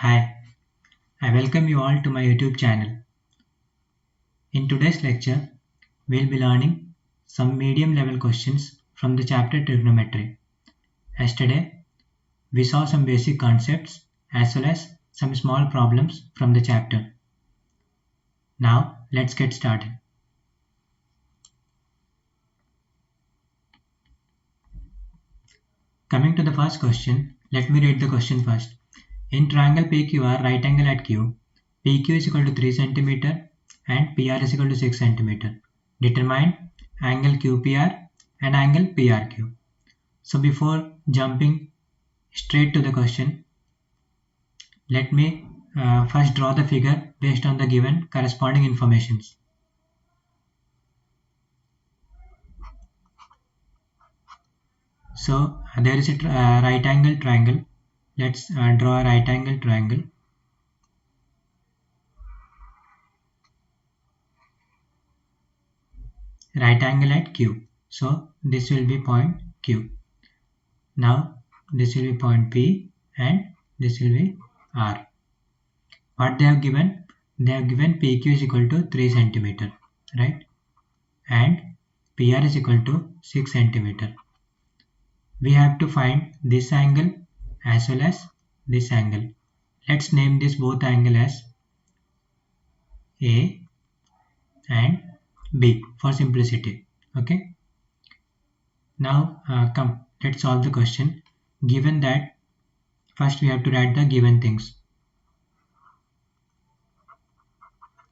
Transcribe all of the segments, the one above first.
Hi, I welcome you all to my YouTube channel. In today's lecture, we'll be learning some medium level questions from the chapter Trigonometry. Yesterday, we saw some basic concepts as well as some small problems from the chapter. Now, let's get started. Coming to the first question, let me read the question first. In triangle PQR, right angle at Q, PQ is equal to 3 cm and PR is equal to 6 cm. Determine angle QPR and angle PRQ. So before jumping straight to the question, let me first draw the figure based on the given corresponding informations. So there is a right angle triangle. Let's draw a right angle triangle. Right angle at Q. So this will be point Q. Now this will be point P and this will be R. What they have given? They have given PQ is equal to 3 cm, right? And PR is equal to 6 cm. We have to find this angle as well as this angle. Let's name this both angle as A and B for simplicity. Okay. Now come, let's solve the question. Given that, first we have to write the given things.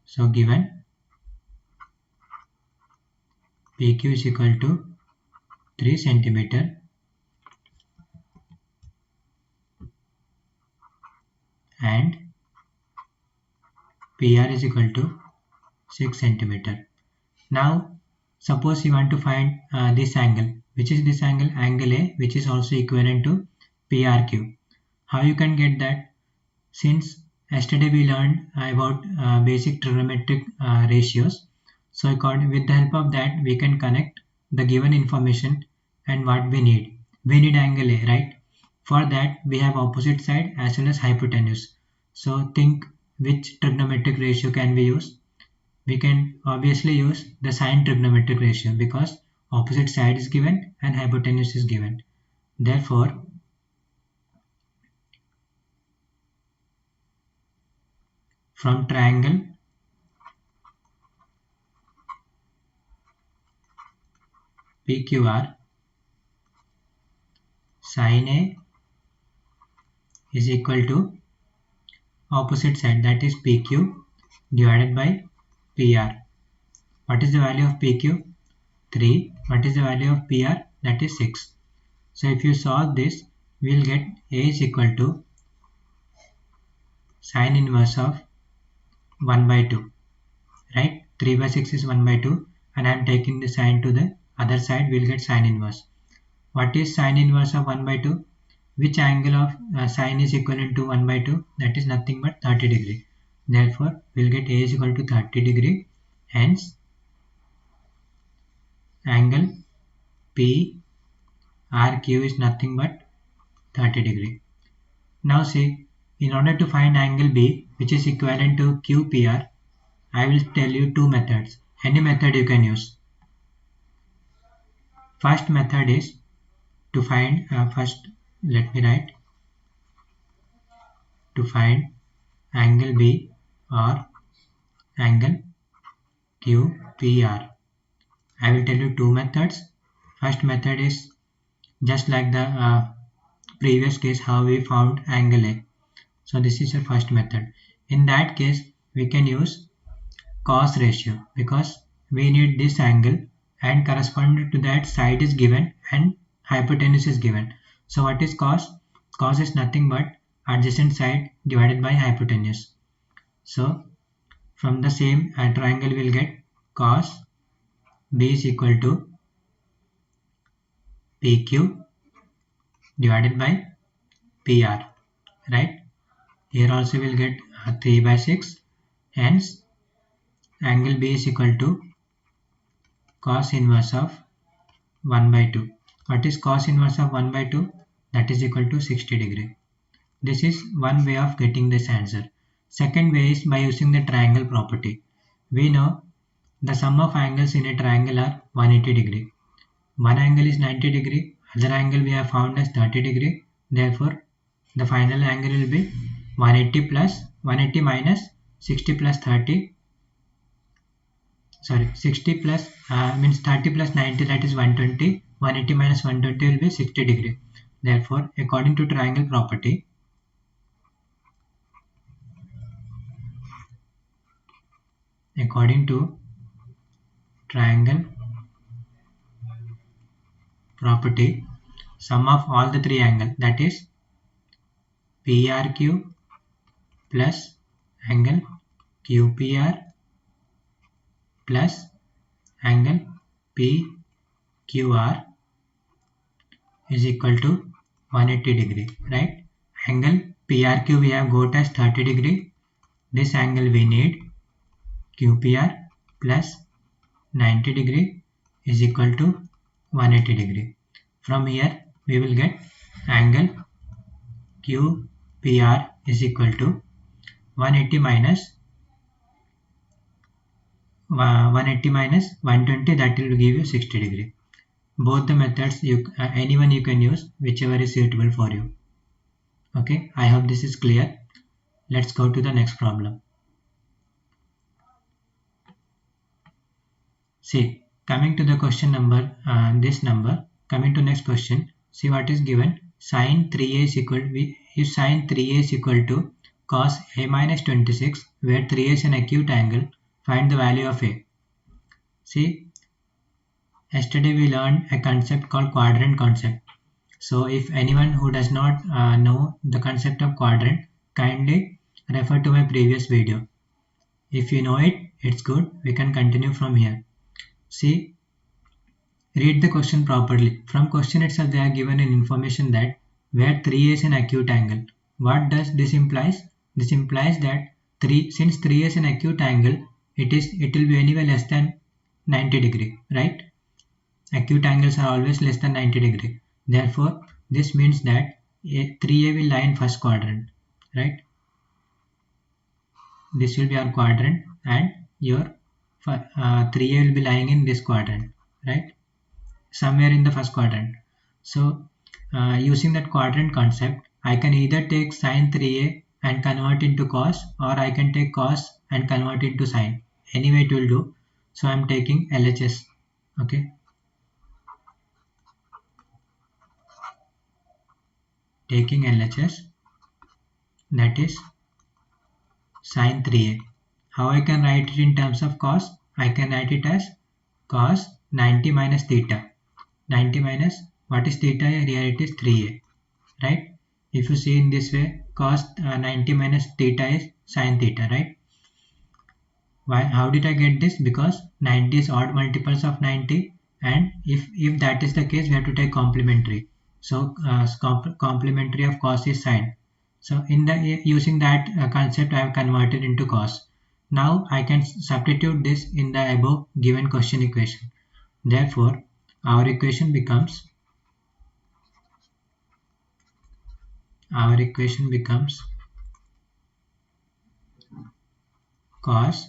So given PQ is equal to 3 cm and PR is equal to 6 cm. Now suppose you want to find this angle. Which is this angle? Angle A, which is also equivalent to PRQ. How you can get that? Since yesterday we learned about basic trigonometric ratios. So with the help of that we can connect the given information and what we need. We need angle A, right? For that we have opposite side as well as hypotenuse. So think which trigonometric ratio can we use? We can obviously use the sine trigonometric ratio because opposite side is given and hypotenuse is given. Therefore, from triangle PQR, sine A is equal to opposite side, that is PQ divided by PR. What is the value of PQ? 3. What is the value of PR? That is 6. So if you solve this, we will get A is equal to sine inverse of 1 by 2. Right? 3 by 6 is 1 by 2 and I am taking the sine to the other side, we will get sine inverse. What is sine inverse of 1 by 2? Which angle of sine is equivalent to 1 by 2? That is nothing but 30 degree. Therefore, we will get A is equal to 30 degree. Hence, angle PRQ is nothing but 30 degree. Now see, in order to find angle B, which is equivalent to QPR, I will tell you two methods. Any method you can use. First method is to find, first let me write, to find angle B or angle QPR. I will tell you two methods. First method is just like the previous case how we found angle A. So this is your first method. In that case, we can use cos ratio because we need this angle and corresponding to that side is given and hypotenuse is given. So what is cos? Cos is nothing but adjacent side divided by hypotenuse. So from the same triangle we will get cos B is equal to PQ divided by PR, right? Here also we will get 3 by 6. Hence, angle B is equal to cos inverse of 1 by 2. What is cos inverse of 1 by 2? That is equal to 60 degree. This is one way of getting this answer. Second way is by using the triangle property. We know the sum of angles in a triangle are 180 degree. One angle is 90 degree, other angle we have found as 30 degree. Therefore, the final angle will be 180 minus 60 plus 30. Sorry, 60 plus means 30 plus 90, that is 120. 180 minus 120 will be 60 degree. Therefore, according to triangle property, sum of all the three angles, that is PRQ plus angle QPR plus angle PQR is equal to 180 degree, right? Angle PRQ we have got as 30 degree. This angle we need QPR plus 90 degree is equal to 180 degree. From here we will get angle QPR is equal to 180 minus 120, that will give you 60 degree. Both the methods, anyone you can use, whichever is suitable for you. Okay, I hope this is clear. Let's go to the next problem. See, coming to the question number, coming to next question, see what is given. Sin 3a is equal, if sin 3a is equal to cos a minus 26, where 3a is an acute angle, find the value of a. See, yesterday we learned a concept called quadrant concept. So if anyone who does not know the concept of quadrant, kindly refer to my previous video. If you know it, it's good. We can continue from here. See, read the question properly. From question itself they are given an information that where 3 is an acute angle. What does this implies? This implies that since 3 is an acute angle, it will be anywhere less than 90 degree, right? Acute angles are always less than 90 degree. Therefore, this means that 3a will lie in first quadrant, right? This will be our quadrant and your 3a will be lying in this quadrant, right? Somewhere in the first quadrant. So, using that quadrant concept, I can either take sin 3a and convert into cos, or I can take cos and convert into sin. Anyway, it will do. So, I am taking LHS. Okay. Taking LHS, that is sin 3a. How I can write it in terms of cos? I can write it as cos 90 minus theta. 90 minus, what is theta here? It is 3a, right? If you see in this way, cos 90 minus theta is sin theta, right? Why? How did I get this? Because 90 is odd multiples of 90, and if that is the case, we have to take complementary. So complementary of cos is sin. So using that concept, I have converted into cos. Now I can substitute this in the above given question equation. Therefore, our equation becomes cos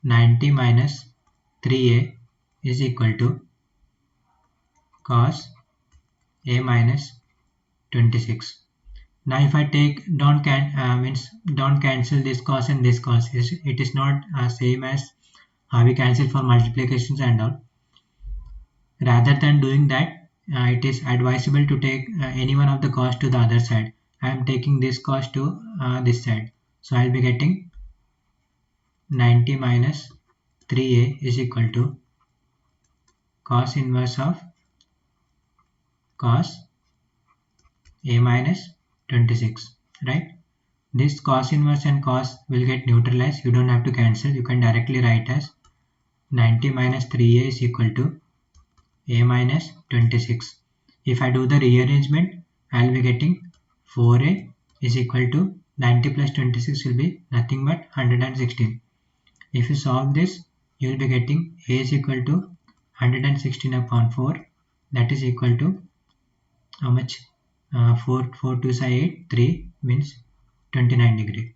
90 minus 3a is equal to cos a minus 26. Now if I take, don't cancel this cos and this cos. It is not same as how we cancel for multiplications and all. Rather than doing that, it is advisable to take any one of the cos to the other side. I am taking this cos to this side. So I will be getting 90 minus 3a is equal to cos inverse of cos a minus 26, right? This cos inverse and cos will get neutralized. You don't have to cancel. You can directly write as 90 minus 3a is equal to a minus 26. If I do the rearrangement, I will be getting 4a is equal to 90 plus 26 will be nothing but 116. If you solve this, you will be getting a is equal to 116 upon 4, that is equal to how much? 4 2 8, 3 means 29 degree,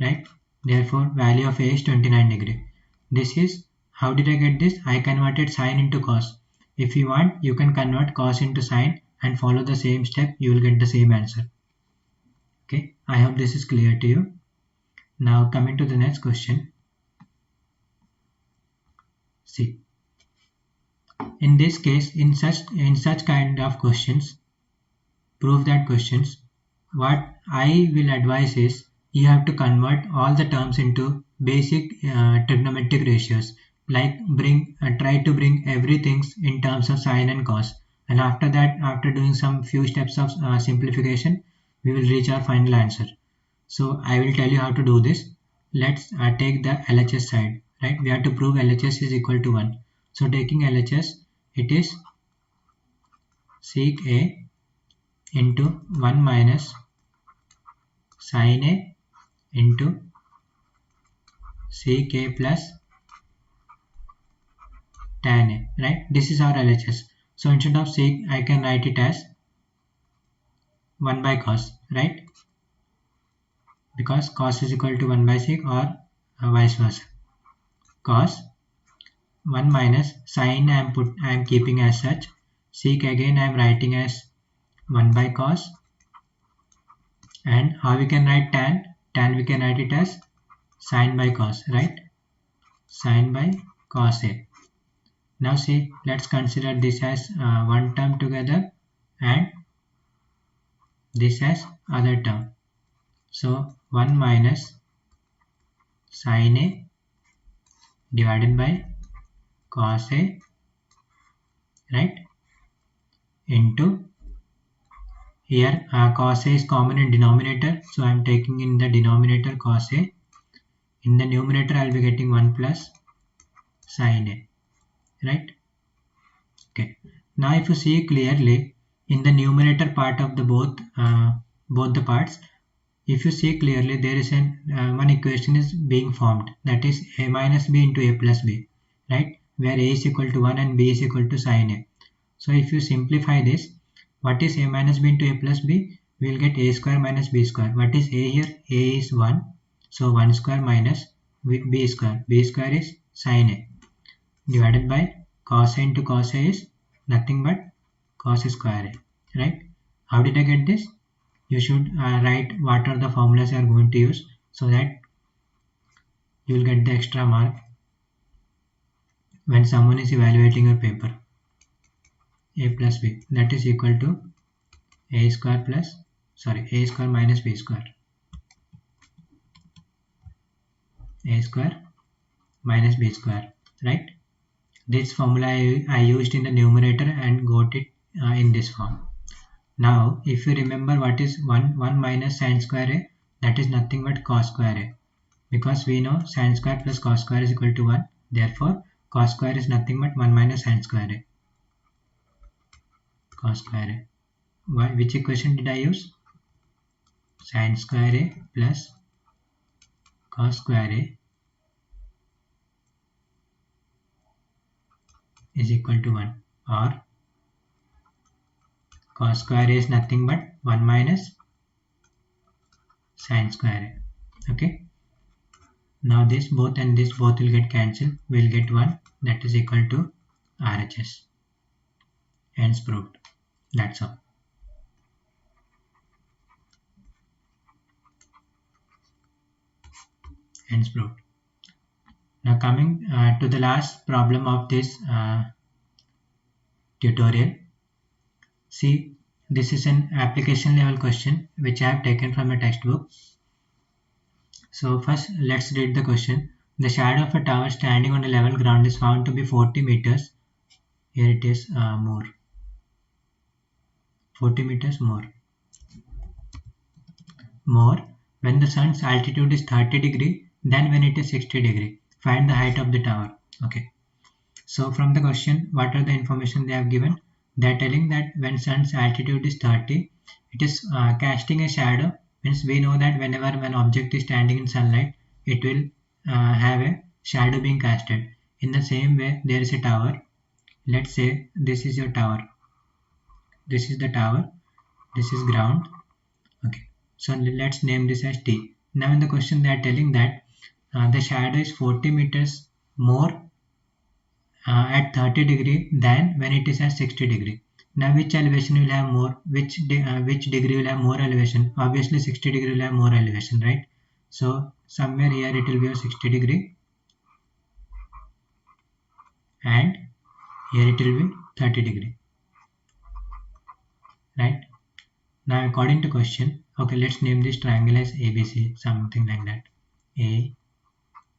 right? Therefore, value of A is 29 degree. This is, how did I get this? I converted sine into cos. If you want, you can convert cos into sine and follow the same step, you will get the same answer. Okay, I hope this is clear to you. Now coming to the next question. See, in this case, in such kind of questions, prove that questions, what I will advise is you have to convert all the terms into basic trigonometric ratios, like try to bring everything in terms of sine and cos, and after that, after doing some few steps of simplification, we will reach our final answer. So I will tell you how to do this. Let's take the LHS side, right? We have to prove LHS is equal to 1. So taking LHS, it is sec A into 1 minus sin A into sec A plus tan A, right? This is our LHS. So instead of sec, I can write it as 1 by cos, right? Because cos is equal to 1 by sec, or vice versa. Cos 1 minus sin I am keeping as such. Sec again I am writing as 1 by cos. And how we can write tan? Tan we can write it as sin by cos, right? Sin by cos A. Now see, let's consider this as one term together and this as other term. So 1 minus sin A divided by cos A, right? Into, here cos A is common in denominator, so I am taking in the denominator cos A. In the numerator I will be getting 1 plus sin A, right? Okay. Now if you see clearly in the numerator part of the both the parts, if you see clearly, there is one equation is being formed, that is A minus B into A plus B, right? Where A is equal to 1 and B is equal to sin A. So if you simplify this, what is A minus B into A plus B? We will get A square minus B square. What is A here? A is 1. So 1 square minus B square. B square is sin A divided by cos A into cos A is nothing but cos square A, right? How did I get this? You should write what are the formulas you are going to use, so that you will get the extra mark when someone is evaluating your paper. A plus B, that is equal to A square minus B square. A square minus B square, right? This formula I used in the numerator and got it in this form. Now, if you remember what is 1 minus sin square A, that is nothing but cos square A. Because we know sin square plus cos square is equal to 1. Therefore, cos square is nothing but 1 minus sin square A. Cos square A. Which equation did I use? Sin square A plus cos square A is equal to 1. Or cos square A is nothing but 1 minus sin square A. Okay. Now this both and this both will get cancelled. We will get 1, that is equal to RHS. Hence proved. That's all. Hence proved. Now coming to the last problem of this tutorial. See, this is an application level question which I have taken from a textbook. So first let's read the question. The shadow of a tower standing on a level ground is found to be 40 meters. Here it is more. 40 meters more. More when the sun's altitude is 30 degree than when it is 60 degree. Find the height of the tower. Okay. So from the question, what are the information they have given? They are telling that when sun's altitude is 30, it is casting a shadow. Means we know that whenever an object is standing in sunlight, it will have a shadow being casted. In the same way, there is a tower. Let's say this is your tower. this is the tower, this is ground. Okay, so let's name this as T. Now in the question they are telling that the shadow is 40 meters more at 30 degree than when it is at 60 degree. Now which elevation will have more, which degree will have more elevation? Obviously 60 degree will have more elevation, right? So somewhere here it will be a 60 degree and here it will be 30 degree, right? Now according to question, okay, let's name this triangle as ABC, something like that. A,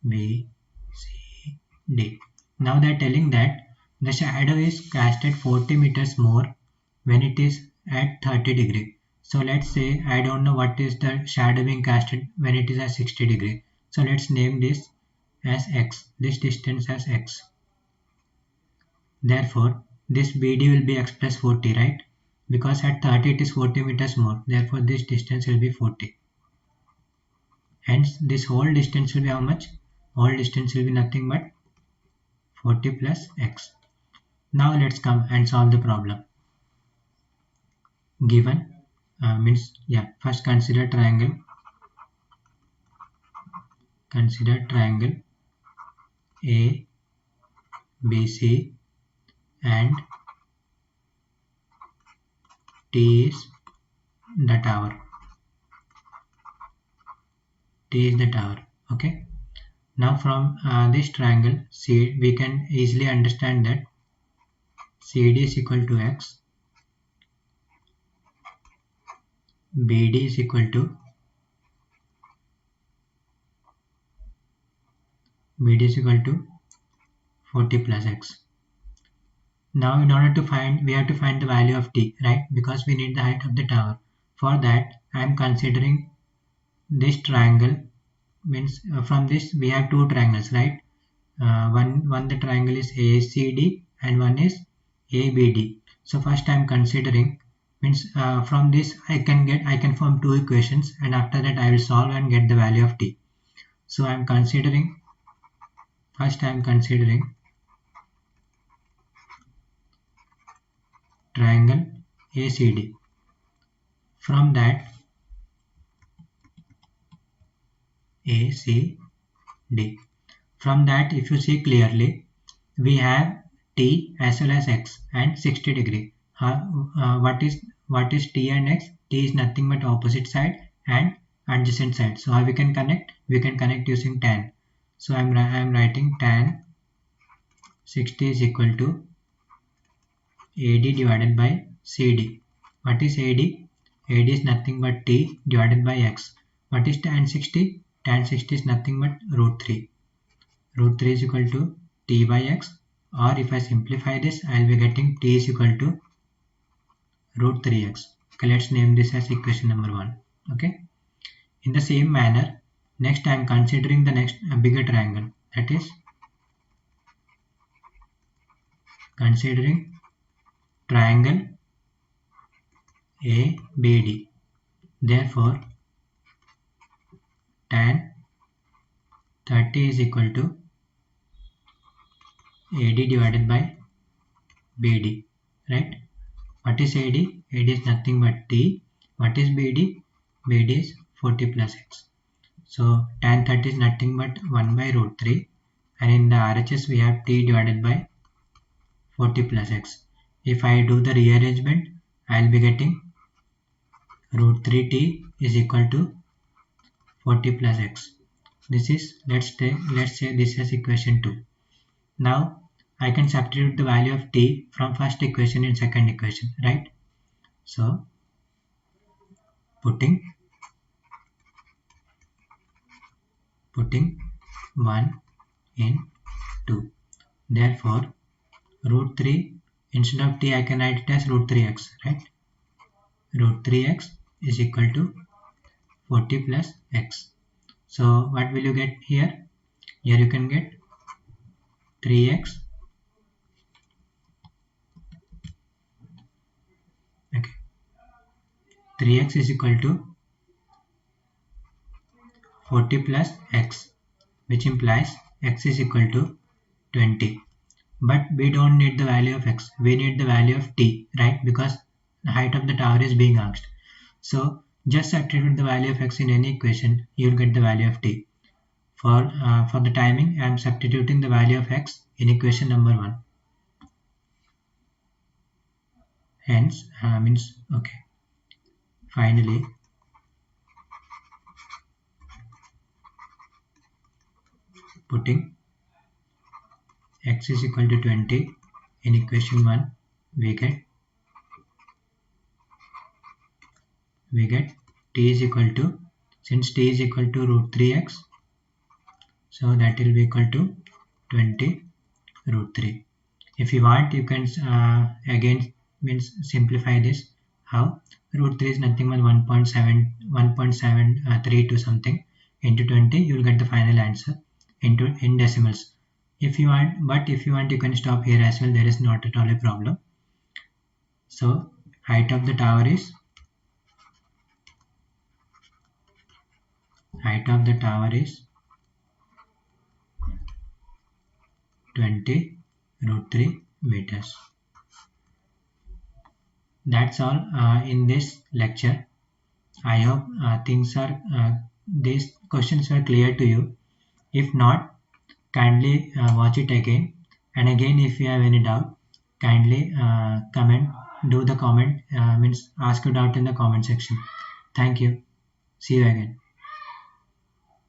B, C, D. Now they are telling that the shadow is cast at 40 meters more when it is at 30 degree. So let's say I don't know what is the shadow being casted when it is at 60 degree. So let's name this as X, this distance as X. Therefore, this BD will be X plus 40, right? Because at 30 it is 40 meters more. Therefore, this distance will be 40. Hence, this whole distance will be how much? Whole distance will be nothing but 40 plus X. Now let's come and solve the problem. Given first consider triangle. Consider triangle A, B, C and T is the tower. T is the tower. Okay. Now from this triangle C, we can easily understand that CD is equal to X, BD is equal to 40 plus X. Now in order to find, we have to find the value of T, right? Because we need the height of the tower. For that, I am considering this triangle, means from this we have two triangles, right? One the triangle is ACD and one is ABD. So first I am considering, means from this I can form two equations and after that I will solve and get the value of T. So I am considering, first I am considering triangle ACD. From that ACD. From that, if you see clearly, we have T as well as X and 60 degree. What is T and X? T is nothing but opposite side and adjacent side. So how we can connect? We can connect using tan. So I am writing tan 60 is equal to AD divided by CD. What is AD? AD is nothing but T divided by X. What is tan 60? Tan 60 is nothing but root 3. Root 3 is equal to T by X, or if I simplify this, I will be getting T is equal to root 3x. Okay, let's name this as equation number 1. Okay. In the same manner, next I am considering the next bigger triangle, that is considering triangle ABD. Therefore, tan 30 is equal to AD divided by BD, right? What is AD? AD is nothing but T. What is BD? BD is 40 plus X. So tan 30 is nothing but 1 by root 3, and in the RHS we have T divided by 40 plus X. If I do the rearrangement, I will be getting root 3T is equal to 40 plus X. This is, let's say this is equation 2. Now I can substitute the value of T from first equation in second equation, right? So putting 1 in 2. Therefore, root 3, instead of T I can write it as root 3x, right? Root 3x is equal to 40 plus x. So what will you get here? Here you can get 3x. Okay. 3x is equal to 40 plus x, which implies x is equal to 20. But we don't need the value of x, we need the value of t, right? Because height of the tower is being asked. So just substitute the value of x in any equation, you'll get the value of t. For the timing, I am substituting the value of x in equation number 1. Hence, okay. Finally, putting x is equal to 20 in equation 1, we get t is equal to, since t is equal to root 3x, so that will be equal to 20 root 3. If you want, you can again simplify this. How? Root 3 is nothing but 1.732 something into 20. You will get the final answer in decimals. If you want, you can stop here as well. There is not at all a problem. So height of the tower is 20 root 3 meters. That's all in this lecture. I hope these questions were clear to you. If not, kindly watch it again. And again, if you have any doubt, kindly ask your doubt in the comment section. Thank you. See you again.